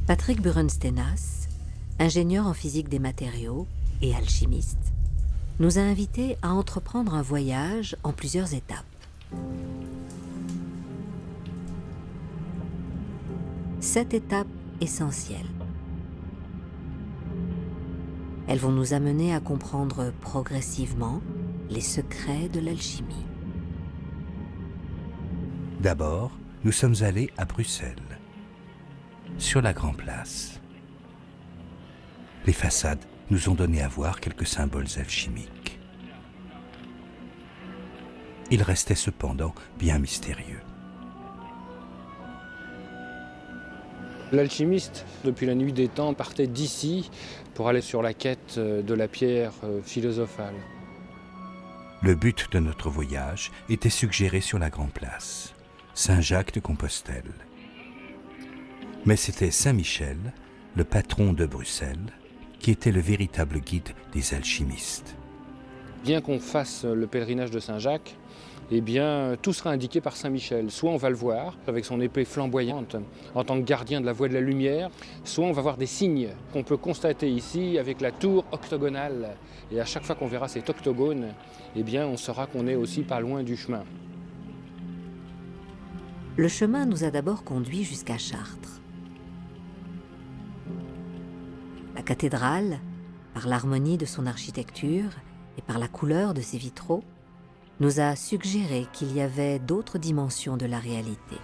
Patrick Burenstenas, ingénieur en physique des matériaux et alchimiste, nous a invités à entreprendre un voyage en plusieurs étapes. Sept étapes essentielles. Elles vont nous amener à comprendre progressivement les secrets de l'alchimie. D'abord, nous sommes allés à Bruxelles, sur la Grand Place. Les façades nous ont donné à voir quelques symboles alchimiques. Ils restaient cependant bien mystérieux. L'alchimiste, depuis la nuit des temps, partait d'ici pour aller sur la quête de la pierre philosophale. Le but de notre voyage était suggéré sur la Grand Place, Saint-Jacques de Compostelle. Mais c'était Saint Michel, le patron de Bruxelles, qui était le véritable guide des alchimistes. Bien qu'on fasse le pèlerinage de Saint-Jacques, eh bien, tout sera indiqué par Saint Michel. Soit on va le voir avec son épée flamboyante en tant que gardien de la voie de la lumière, soit on va voir des signes qu'on peut constater ici avec la tour octogonale. Et à chaque fois qu'on verra cet octogone, eh bien, on saura qu'on est aussi pas loin du chemin. Le chemin nous a d'abord conduits jusqu'à Chartres. La cathédrale, par l'harmonie de son architecture et par la couleur de ses vitraux, nous a suggéré qu'il y avait d'autres dimensions de la réalité.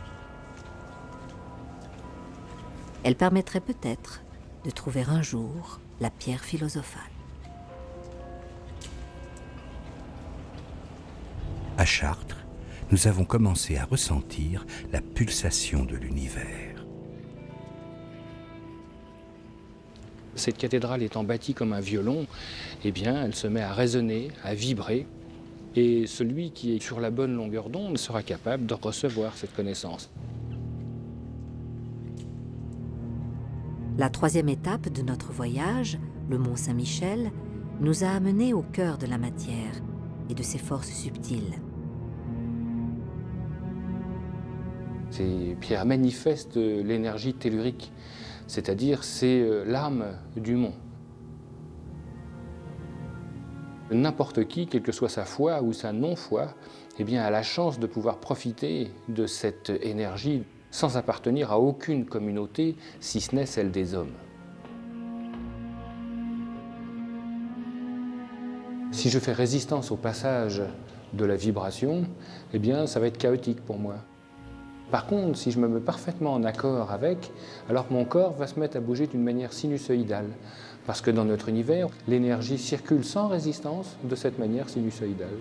Elle permettrait peut-être de trouver un jour la pierre philosophale. À Chartres, nous avons commencé à ressentir la pulsation de l'univers. Cette cathédrale étant bâtie comme un violon, eh bien, elle se met à résonner, à vibrer. Et celui qui est sur la bonne longueur d'onde sera capable de recevoir cette connaissance. La troisième étape de notre voyage, le mont Saint-Michel, nous a amenés au cœur de la matière et de ses forces subtiles. Ces pierres manifestent l'énergie tellurique, c'est-à-dire c'est l'âme du mont. N'importe qui, quelle que soit sa foi ou sa non-foi, eh bien, a la chance de pouvoir profiter de cette énergie sans appartenir à aucune communauté, si ce n'est celle des hommes. Si je fais résistance au passage de la vibration, eh bien, ça va être chaotique pour moi. Par contre, si je me mets parfaitement en accord avec, alors mon corps va se mettre à bouger d'une manière sinusoïdale. Parce que dans notre univers, l'énergie circule sans résistance de cette manière sinusoïdale.